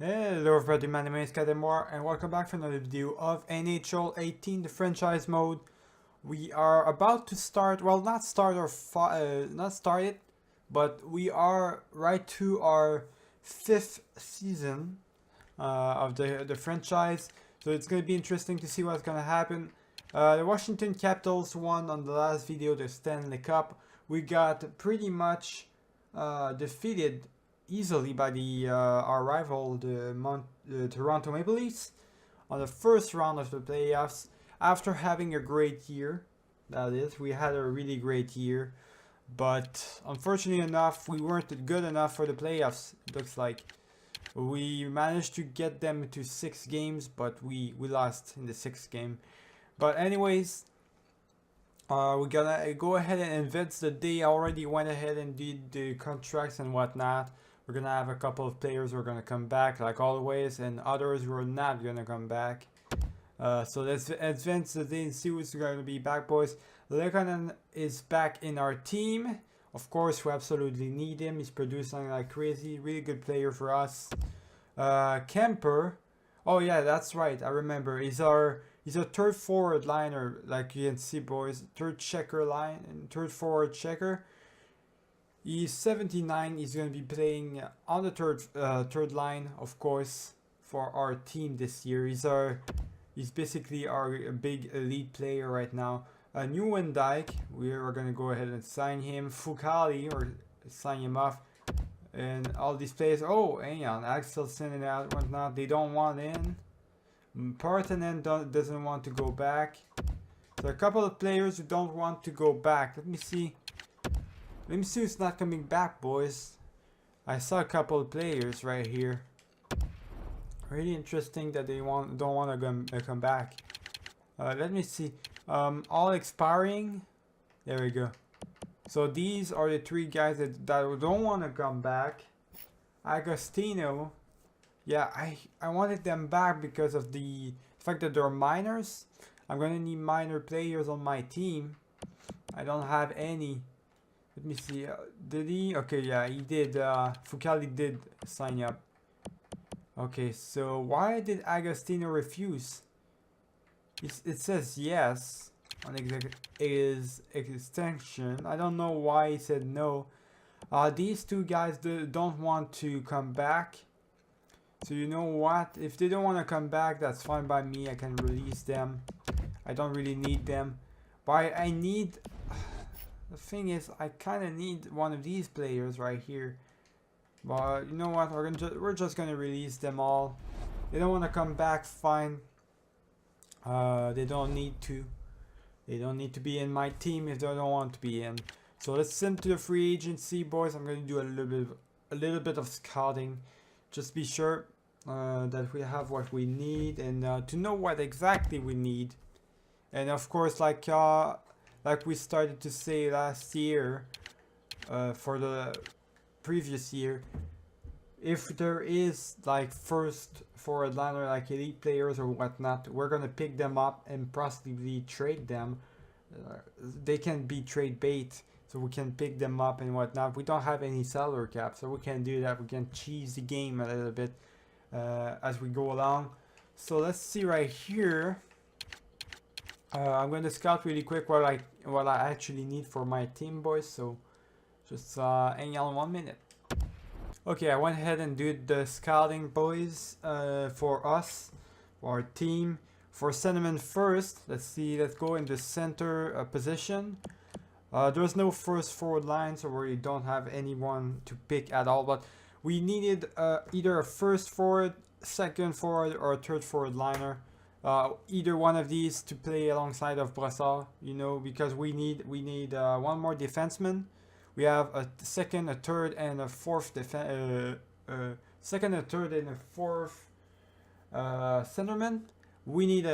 Hello everybody, my name is Kademore and welcome back for another video of NHL 18, the franchise mode. We are about to start, well not start or not start it, but we are right to our 5th season of the franchise. So it's going to be interesting to see what's going to happen. The Washington Capitals won on the last video the Stanley Cup. We got pretty much defeated easily by our rival, the Toronto Maple Leafs, on the first round of the playoffs. After having a great year, that is, we had a really great year, but unfortunately enough, we weren't good enough for the playoffs. It looks like we managed to get them to 6 games, but we lost in the 6th game. But anyways, we're gonna go ahead and invest the day. I already went ahead and did the contracts and whatnot. We're gonna have a couple of players who are gonna come back like always, and others who are not gonna come back. So let's advance the day and see who's gonna be back, boys. Lekonen is back in our team. Of course, we absolutely need him. He's producing like crazy. Really good player for us. Kemper. Oh yeah, that's right. I remember. He's a third forward liner, like you can see, boys. Third checker line and third forward checker. He's 79. He's going to be playing on the third line, of course, for our team this year. He's basically our big elite player right now. Nieuwendyk, we are going to go ahead and sign him. Fukali, or sign him off. And all these players. Oh, hang on. Axelson and whatnot. They don't want in. Partanen doesn't want to go back. So a couple of players who don't want to go back. Let me see. Let me see who's not coming back, boys. I saw a couple of players right here. Really interesting that they don't want to come back. Let me see. All expiring. There we go. So these are the 3 guys that don't want to come back. Agostino. Yeah, I wanted them back because of the fact that they're minors. I'm gonna need minor players on my team. I don't have any. Let me see. Did he? Okay, yeah, he did. Fukali did sign up. Okay, so why did Agostino refuse? It says yes on his extension. I don't know why he said no. These 2 guys don't want to come back. So you know what? If they don't want to come back, that's fine by me. I can release them. I don't really need them. But I need... The thing is, I kind of need one of these players right here. But you know what? We're just gonna release them all. They don't want to come back. Fine. They don't need to. They don't need to be in my team if they don't want to be in. So let's send to the free agency, boys. I'm gonna do a little bit of scouting. Just be sure that we have what we need and to know what exactly we need. And of course, like we started to say last year, for the previous year, if there is like first forward liner, like elite players or whatnot, we're gonna pick them up and possibly trade them. They can be trade bait, so we can pick them up and whatnot. We don't have any salary cap, so we can do that. We can cheese the game a little bit as we go along. So let's see right here. I'm going to scout really quick what I actually need for my team, boys. So just hang on 1 minute. Okay, I went ahead and did the scouting, boys, for us, for our team. For centerman first, let's go in the center position. There's no first forward line, so we don't have anyone to pick at all. But we needed either a first forward, second forward, or a third forward liner. Either one of these to play alongside of Brassard, you know, because we need one more defenseman. We have a second, a third, and a fourth second, a third, and a fourth centerman. We need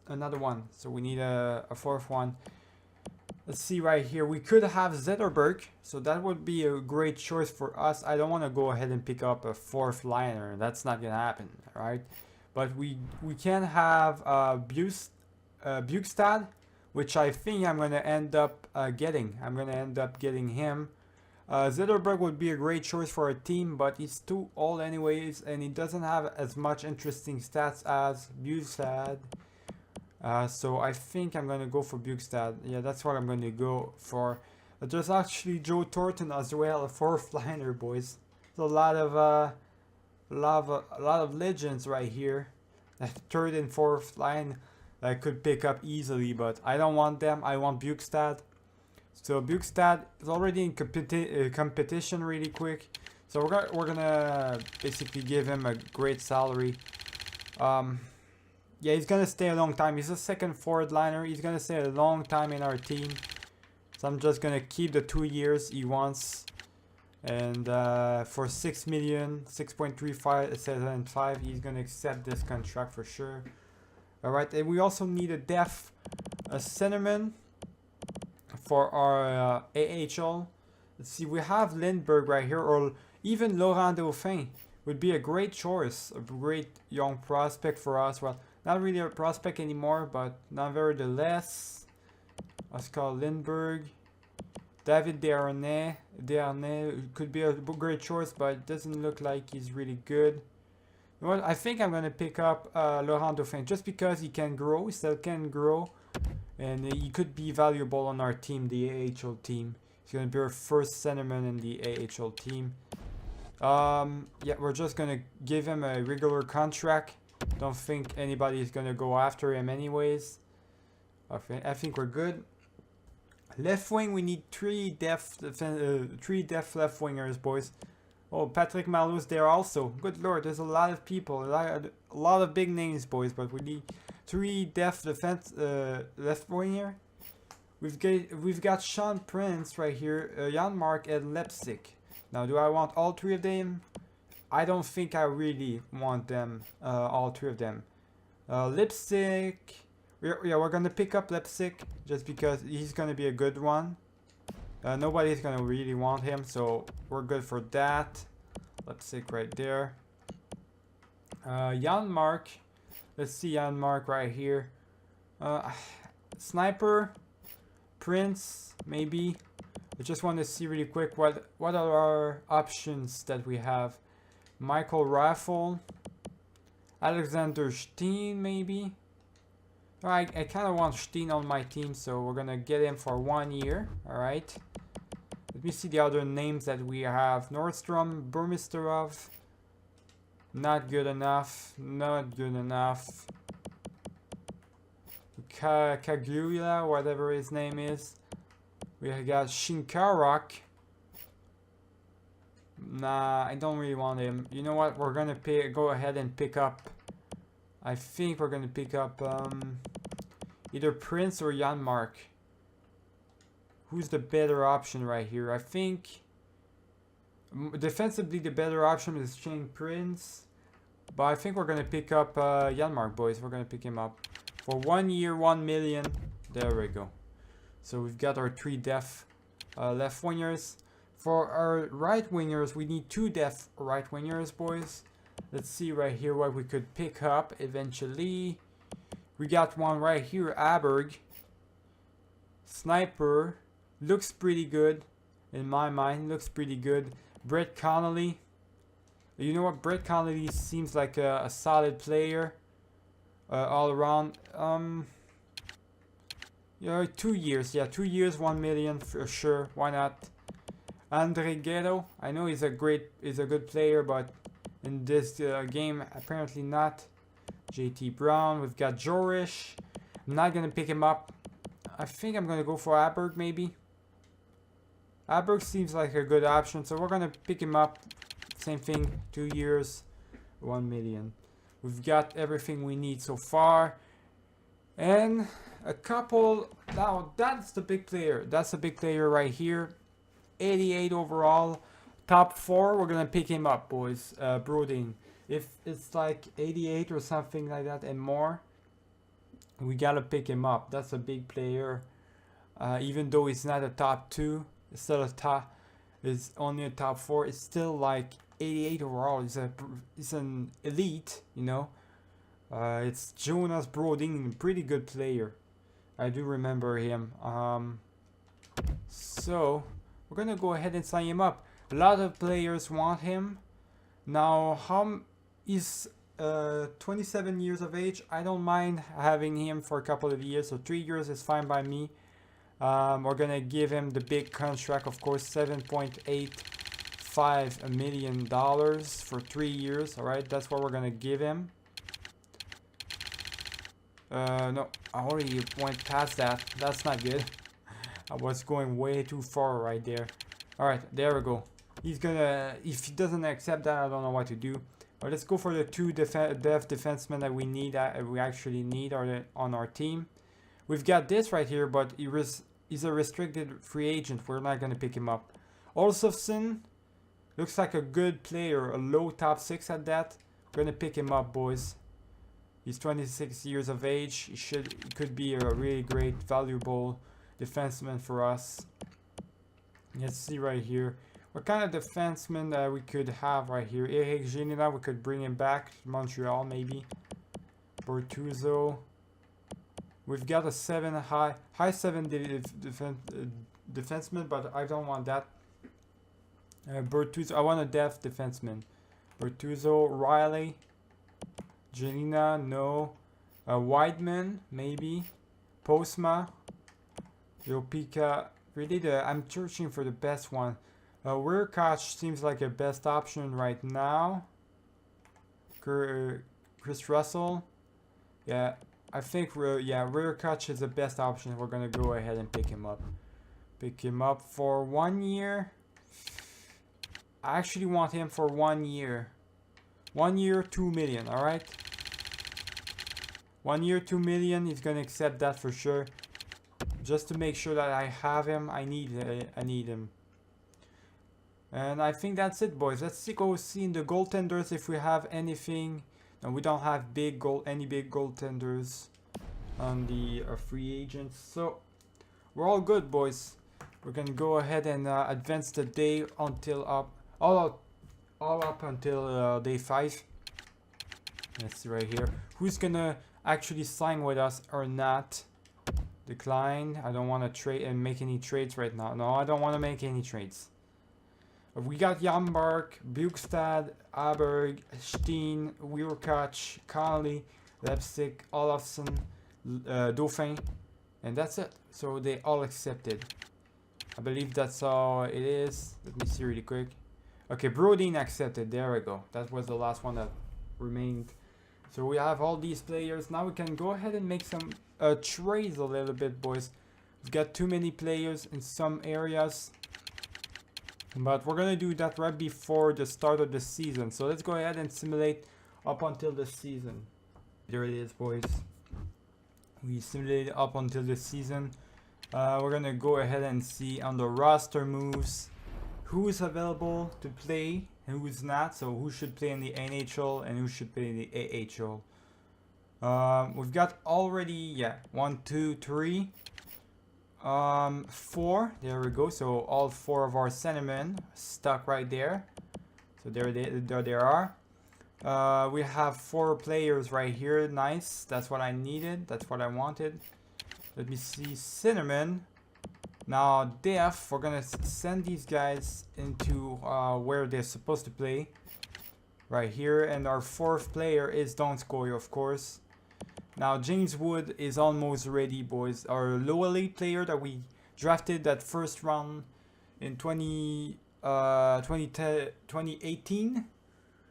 another one, so we need a fourth one. Let's see right here. We could have Zetterberg, so that would be a great choice for us. I don't want to go ahead and pick up a 4th liner. That's not gonna happen, right? But we can have Bukestad, which I think I'm gonna end up getting. I'm gonna end up getting him. Zetterberg would be a great choice for a team, but he's too old anyways, and he doesn't have as much interesting stats as Bugstad. So I think I'm gonna go for Bugstad. Yeah, that's what I'm gonna go for. There's actually Joe Thornton as well, a fourth liner, boys. There's a lot of legends right here. That third and fourth line that I could pick up easily, but I don't want them. I want Bugstad. So Bugstad is already in competition really quick. So we're gonna basically give him a great salary. Yeah, he's gonna stay a long time. He's a second forward liner. He's gonna stay a long time in our team. So I'm just gonna keep the 2 years he wants. And for 6 million, 6.3575, he's gonna accept this contract for sure. Alright, and we also need a centerman for our AHL. Let's see, we have Lindbergh right here, or even Laurent Dauphin would be a great choice, a great young prospect for us. Well, not really a prospect anymore, but nevertheless, Oscar Lindbergh, David Desharnais could be a great choice, but it doesn't look like he's really good. You know what? I think I'm gonna pick up Laurent Dauphin just because he can grow, he still can grow. And he could be valuable on our team, the AHL team. He's going to be our first centerman in the AHL team. Yeah, we're just going to give him a regular contract. Don't think anybody is going to go after him anyways. I think we're good. Left wing, we need three depth left wingers, boys. Oh, Patrick Marleau's there also. Good lord, there's a lot of people. A lot of big names, boys, but we need 3 left winger. We've got Sean Prince right here, Janmark and Leipzig. Now, do I want all 3 of them? I don't think I really want them, all 3 of them. Leipzig, yeah, we're gonna pick up Leipzig just because he's gonna be a good one. Nobody's gonna really want him, so we're good for that. Leipzig right there. Janmark. Let's see Janmark right here. Sniper, Prince, maybe. I just want to see really quick what are our options that we have. Michael Raffle, Alexander Steen, maybe. I kind of want Steen on my team, so we're gonna get him for 1 year. All right. Let me see the other names that we have. Nordstrom, Burmisterov. Not good enough. Not good enough. Kagula, whatever his name is. We got Shinkarok. Nah, I don't really want him. You know what? We're gonna go ahead and pick up. I think we're gonna pick up either Prince or Janmark. Who's the better option right here? I think defensively the better option is Shane Prince. But I think we're going to pick up Janmark, boys. We're going to pick him up for 1 year, 1 million. There we go. So we've got our 3 left wingers. For our right wingers, we need 2 right wingers, boys. Let's see right here what we could pick up eventually. We got one right here, Aberg. Sniper. Looks pretty good. In my mind, looks pretty good. Brett Connolly. You know what? Brett Connolly seems like a solid player. All around. Yeah, 2 years. Yeah, 2 years, 1 million for sure. Why not? Andre Guerrero. I know he's a good player, but in this game, apparently not. JT Brown. We've got Jorish. I'm not gonna pick him up. I think I'm gonna go for Aberg maybe. Aberg seems like a good option, so we're gonna pick him up. Same thing, 2 years, 1 million. We've got everything we need so far. And a couple, now that's the big player. That's the big player right here. 88 overall, top 4, we're gonna pick him up, boys. Brodin. If it's like 88 or something like that and more, we gotta pick him up. That's a big player. Even though he's not a top 2, it's still it's only a top 4. It's still like 88 overall. He's an elite, you know. It's Jonas Brodin, pretty good player. I do remember him. So we're gonna go ahead and sign him up. A lot of players want him. Now, he's 27 years of age. I don't mind having him for a couple of years, so 3 years is fine by me. We're gonna give him the big contract, of course, $7.85 million for 3 years. All right, that's what we're gonna give him. No, I already went past that. That's not good. I was going way too far right there. All right, there we go. He's gonna, if he doesn't accept that, I don't know what to do. But let's go for the two defensemen that we need, we actually need on our team. We've got this right here, but he's a restricted free agent. We're not gonna pick him up. Olsofsson looks like a good player, a low top 6 at that. We're gonna pick him up, boys. He's 26 years of age. He could be a really great, valuable defenseman for us. Let's see right here. What kind of defenseman we could have right here? Eric Genina, we could bring him back to Montreal maybe. Bertuzzo. We've got a high 7 defenseman, but I don't want that. Bertuzzo, I want a depth defenseman. Bertuzzo, Riley. Jelena, no. Weidman, maybe. Postma. Jopika. Really, I'm searching for the best one. Weirkoch seems like a best option right now. Chris Russell. Yeah, I think Weirkoch is the best option. We're gonna go ahead and pick him up. Pick him up for 1 year. I actually want him for 1 year. 1 year, 2 million, alright? 1 year, 2 million, he's gonna accept that for sure. Just to make sure that I have him, I need him. And I think that's it, boys. Let's go see in the goaltenders if we have anything. No, we don't have any big goaltenders on the free agents. So, we're all good, boys. We're gonna go ahead and advance the day until all up until day 5. Let's see right here. Who's gonna actually sign with us or not? Decline. I don't want to trade and make any trades right now. No, I don't want to make any trades. We got Jambark, Bukestad, Aberg, Steen, Weirkoch, Connolly, Leipzig, Olofsson, Dauphin, and that's it. So they all accepted. I believe that's how it is. Let me see really quick. Okay, Brodin accepted. There we go. That was the last one that remained. So we have all these players. Now we can go ahead and make some trades a little bit, boys. We've got too many players in some areas. But we're going to do that right before the start of the season. So let's go ahead and simulate up until the season. There it is, boys. We simulated up until the season. We're going to go ahead and see on the roster moves who is available to play and who is not. So who should play in the NHL and who should play in the AHL. We've got already, 1, 2, 3, 4. There we go. So all 4 of our centermen stuck right there. So there they are. We have 4 players right here. Nice. That's what I needed. That's what I wanted. Let me see. Centerman. Now def. We're gonna send these guys into where they're supposed to play. Right here. And our 4th player is Donskoy, of course. Now James Wood is almost ready, boys. Our low elite player that we drafted that first round in 2018.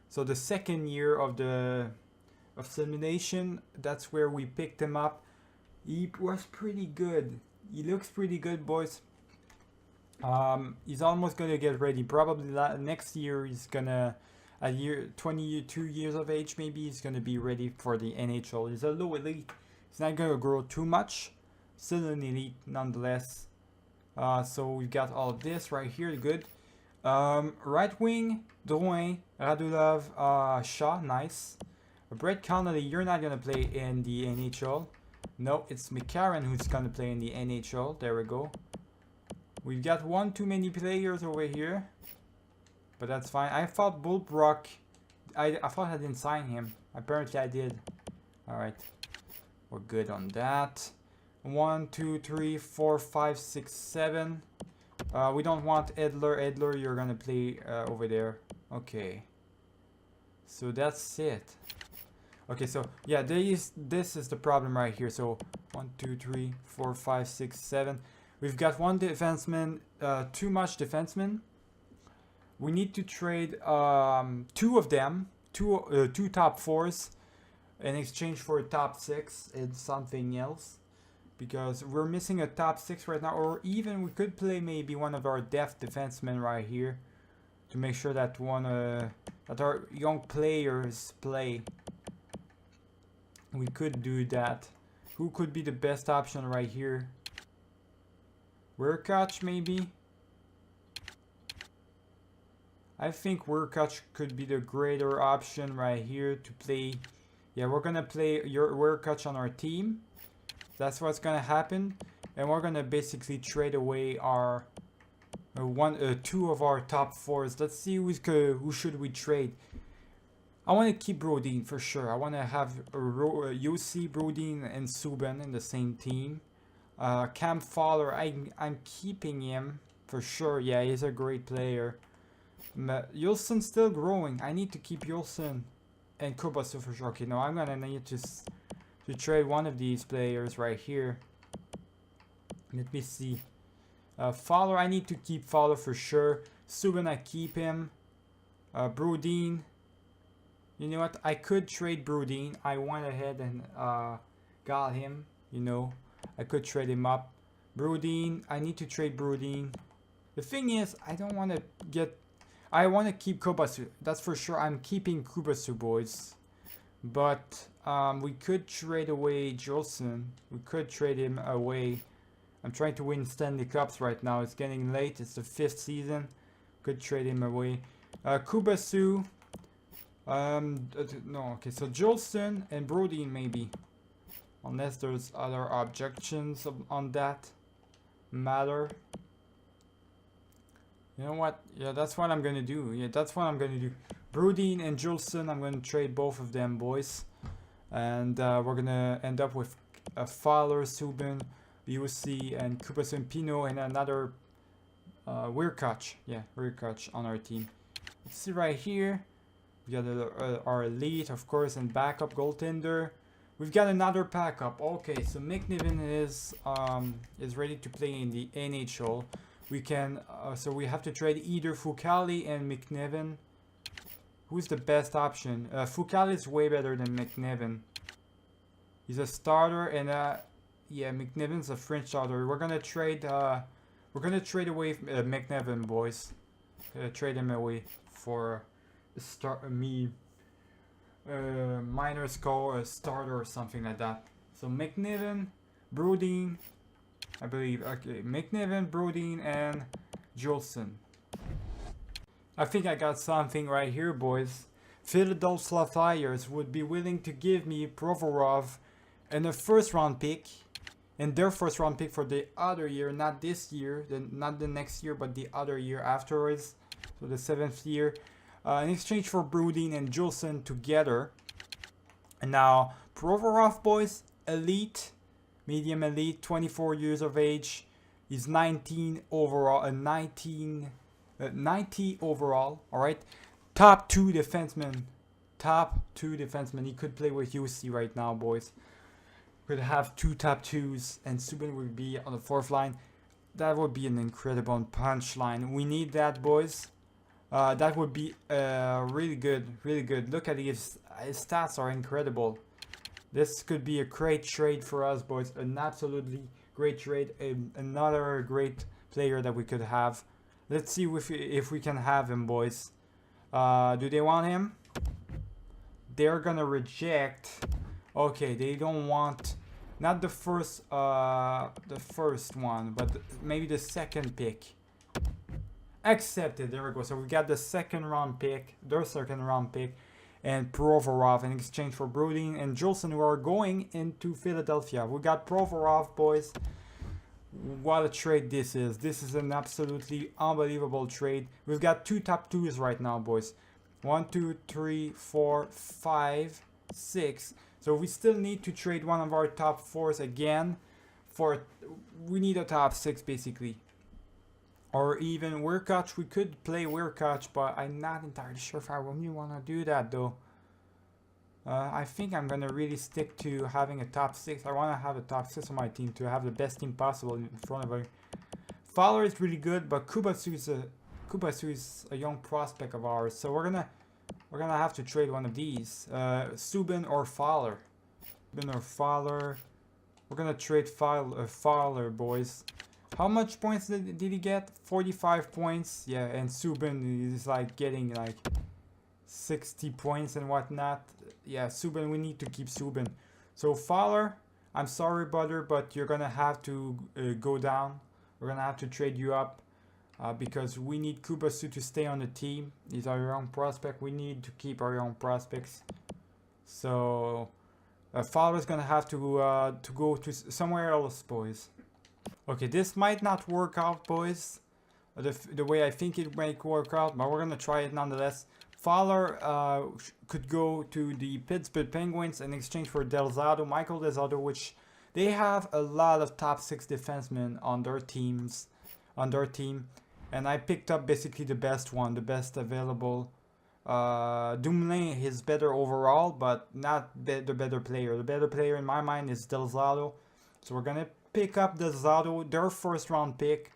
So the second year of simulation, that's where we picked him up. He was pretty good. He looks pretty good, boys. He's almost gonna get ready. Probably next year he's gonna, 22 years of age maybe, he's gonna be ready for the NHL. He's a low elite. He's not gonna grow too much. Still an elite nonetheless. So we've got all of this right here. Good. Right wing, Drouin, Radulov, Shaw, nice. Brett Connolly, you're not gonna play in the NHL. No, it's McCarron who's gonna play in the NHL. There we go. We've got one too many players over here. But that's fine. I thought Bullbrook, I thought I didn't sign him. Apparently I did. Alright. We're good on that. 1, 2, 3, 4, 5, 6, 7. We don't want Edler. Edler, you're gonna play over there. Okay. So that's it. Okay, so yeah, this is the problem right here. So 1, 2, 3, 4, 5, 6, 7. We've got one defenseman, too much defenseman. We need to trade two of them, two top fours, in exchange for a top six and something else. Because we're missing a top six right now, or even we could play maybe one of our depth defensemen right here to make sure that that our young players play. We could do that. Who could be the best option right here? Werkach maybe? I think Werkach could be the greater option right here to play. Yeah, we're gonna play your Werkach on our team. That's what's gonna happen, and we're gonna basically trade away our two of our top fours. Let's see who should we trade. I want to keep Brodin for sure. I want to have Yossi, Brodin, and Subban in the same team. Cam Fowler, I'm keeping him for sure. Yeah, he's a great player. Yulson's still growing. I need to keep Yulson and Kubasu for sure. Okay, no, I'm gonna need to trade one of these players right here. Let me see. Fowler, I need to keep Fowler for sure. Subban, I keep him. Brodin. You know what? I could trade Brodin. I went ahead and got him. You know, I could trade him up. Brodin. I need to trade Brodin. The thing is, I don't want to get. I want to keep Kubasu. That's for sure. I'm keeping Kubasu, boys. But we could trade away Jolson. We could trade him away. I'm trying to win Stanley Cups right now. It's getting late. It's the 5th season. Could trade him away. Kubasu. No, okay, so Jolson and Brodin maybe. Unless there's other objections on that matter. You know what? Yeah, that's what I'm gonna do. Yeah, that's what I'm gonna do. Brodin and Jolson, I'm gonna trade both of them, boys. And we're gonna end up with Fowler, Subban, UC, and Kubasu and Pino, and another Werkach. Yeah, Werkach on our team. Let's see right here. We got our elite, of course, and backup goaltender. We've got another backup. Okay, so McNiven is ready to play in the NHL. We can so we have to trade either Fucali and McNiven. Who's the best option? Fucali is way better than McNiven. He's a starter, and yeah, McNiven's a French starter. We're gonna trade away McNiven, boys. Trade him away for minor score, a starter or something like that. So McNiven, Brodin, I believe. Okay, McNiven, Brodin, and Jolson. I think I got something right here, boys. Philadelphia Flyers would be willing to give me Provorov and a first-round pick, and their first-round pick for the other year, not this year, not the next year, but the other year afterwards. So the 7th year. In exchange for Brodin and Jolson together. And now, Provorov, boys, elite, medium elite, 24 years of age. He's 19 overall, 90 overall, alright? Top 2 defenseman. Top 2 defenseman. He could play with UC right now, boys. Could have 2 top 2s, and Subban would be on the 4th line. That would be an incredible punchline. We need that, boys. That would be really good, really good. Look at his stats are incredible. This could be a great trade for us, boys. An absolutely great trade. Another great player that we could have. Let's see if we can have him, boys. Do they want him? They're gonna reject. Okay, they don't want, not the first one, but maybe the second pick. Accepted. There we go. So we got the second round pick, and Provorov in exchange for Brodin and Jolson, who are going into Philadelphia. We got Provorov, boys. What a trade this is. This is an absolutely unbelievable trade. We've got 2 top 2s right now, boys. 1, 2, 3, 4, 5, 6. So we still need to trade one of our top 4s again. We need a top 6 basically. Or even Wirkoch. We could play Wirkoch, but I'm not entirely sure if I really want to do that though. I think I'm gonna really stick to having a top 6. I want to have a top 6 on my team to have the best team possible in front of me. Fowler is really good, but Kubatsu is a young prospect of ours, so we're gonna have to trade one of these. Subban or Fowler. Subban or Fowler. We're gonna trade Fowler, boys. How much points did he get? 45 points. Yeah, and Subban is like getting like 60 points and whatnot. Yeah, Subban, we need to keep Subban. So Fowler, I'm sorry, brother, but you're gonna have to go down. We're gonna have to trade you up because we need Kubasu to stay on the team. He's our young prospect. We need to keep our young prospects. So Fowler's gonna have to go to somewhere else, boys. Okay, this might not work out, boys, the way I think it might work out, but we're gonna try it nonetheless. Fowler could go to the Pittsburgh Penguins in exchange for Michael Del Zotto, which they have a lot of top 6 defensemen on their team, and I picked up basically the best one, the best available. Dumoulin is better overall, but not the better player. The better player in my mind is Del Zotto, so we're gonna pick up Del Zotto, their first round pick.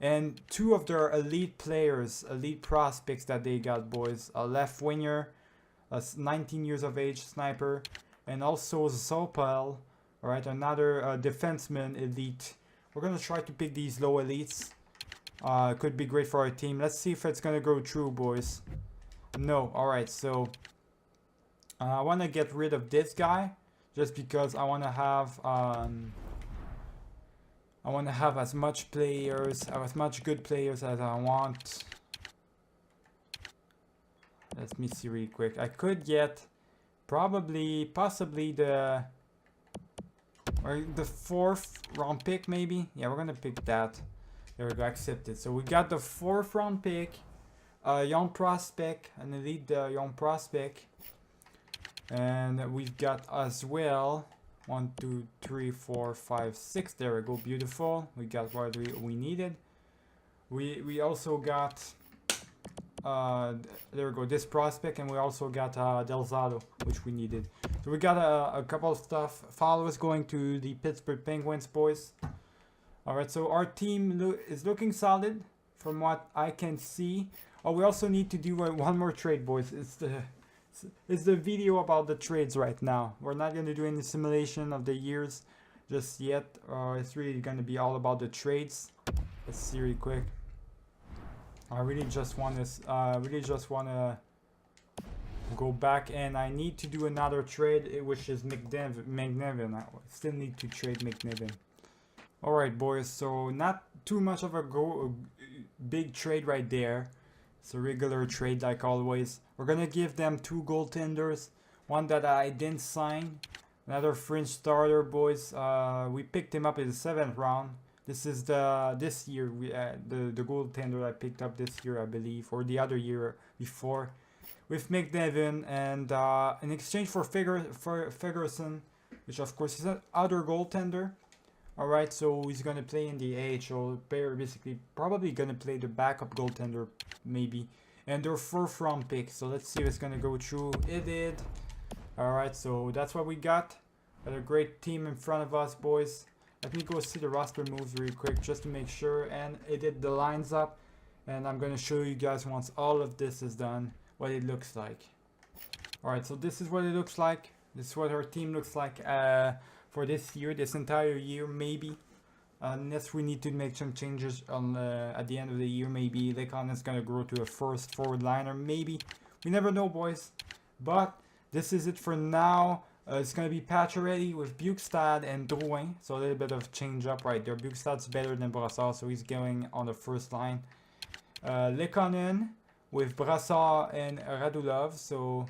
And 2 of their elite players, elite prospects that they got, boys. A left winger, a 19 years of age sniper, and also Zopel, alright, another defenseman elite. We're going to try to pick these low elites. Could be great for our team. Let's see if it's going to go through, boys. No, alright, so I want to get rid of this guy just because I want to have as much players, as much good players as I want. Let me see really quick. I could get possibly the 4th round pick maybe. Yeah, we're gonna pick that. There we go, accepted. So we got the 4th round pick, young prospect, an elite young prospect, and we've got as well 1, 2, 3, 4, 5, 6. There we go. Beautiful. We got what we needed. We also got there we go, this prospect, and we also got Del Zotto, which we needed. So we got a couple of stuff. Followers going to the Pittsburgh Penguins, boys. All right. So our team is looking solid from what I can see. Oh, we also need to do one more trade, boys. It's the video about the trades right now. We're not going to do any simulation of the years just yet. It's really going to be all about the trades. Let's see really quick. I really just want to go back, and I need to do another trade, which is McNevin. I still need to trade McNevin. All right, boys. So not too much of a big trade right there. It's a regular trade like always. We're gonna give them 2 goaltenders, one that I didn't sign, another fringe starter, boys. We picked him up in the 7th round. This is this year the goaltender I picked up this year, I believe, or the other year before, with McNevin, and in exchange for Ferguson, which of course is another goaltender. Alright, so he's gonna play in the AHL, basically probably gonna play the backup goaltender maybe. And their 4th round pick, so let's see if it's gonna go through. It did. Alright, so that's what we got. Got a great team in front of us, boys. Let me go see the roster moves really quick just to make sure, and it did the lines up. And I'm gonna show you guys once all of this is done what it looks like. Alright, so this is what it looks like. This is what our team looks like for this year, this entire year, maybe. Unless we need to make some changes on at the end of the year, maybe Lekon is gonna grow to a first forward liner, maybe. We never know, boys. But this is it for now. It's gonna be Pacioretty with Bukestad and Drouin, so a little bit of change up right there. Bukestad's better than Brassard, so he's going on the first line. Lekonen with Brassard and Radulov, so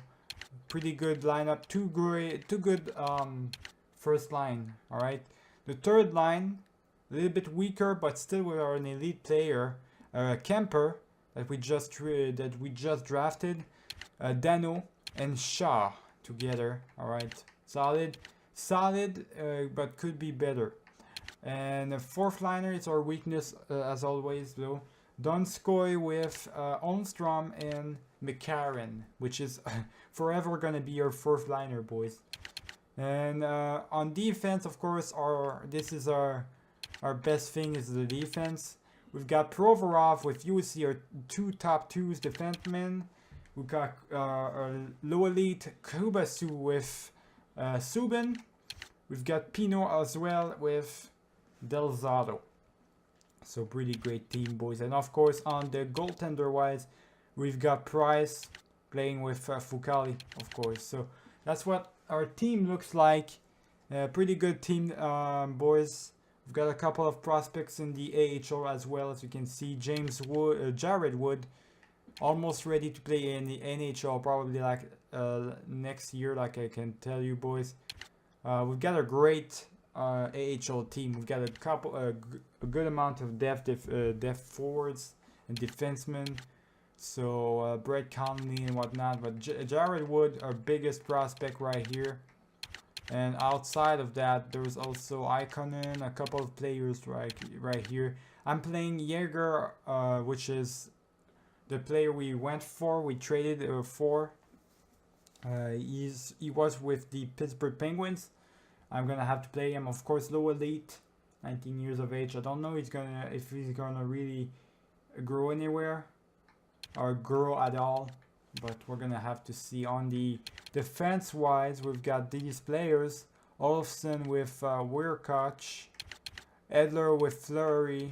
pretty good lineup. Two good first line. All right. The 3rd line, a little bit weaker, but still we are an elite player. Kemper that we just drafted, Dano and Shaw together. All right, solid, but could be better. And the 4th liner is our weakness as always, though. Donskoy with Holmstrom and McCarron, which is forever gonna be our fourth liner, boys. And on defense, of course, our best thing is the defense. We've got Provorov with UC, our two top twos defensemen. We've got our low elite Kubasu with Subin. We've got Pino as well with Del Zotto. So pretty great team, boys. And of course, on the goaltender wise, we've got Price playing with Fukali, of course. So that's what our team looks like. Pretty good team, boys. We've got a couple of prospects in the AHL as well, as you can see. Jared Wood, almost ready to play in the NHL, probably like next year, like I can tell you, boys. We've got a great AHL team. We've got a good amount of depth forwards and defensemen. So Brett Conley and whatnot, but Jared Wood, our biggest prospect right here. And outside of that, there's also Ikonen, a couple of players right here. I'm playing Jaeger, which is the player we went for. We traded for. He was with the Pittsburgh Penguins. I'm gonna have to play him, of course, low elite, 19 years of age. I don't know if he's gonna really grow anywhere or grow at all, but we're gonna have to see. On the defense wise, we've got these players: Olofsson with Wirkoch, Edler with Fleury,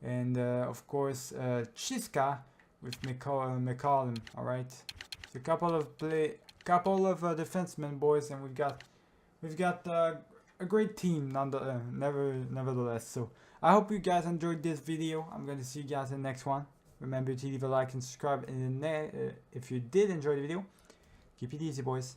and of course Chiska with McCollum. All right, so a couple of defensemen, boys, and we've got a great team nevertheless. So I hope you guys enjoyed this video. I'm going to see you guys in the next one. Remember to leave a like and subscribe. And if you did enjoy the video, keep it easy, boys.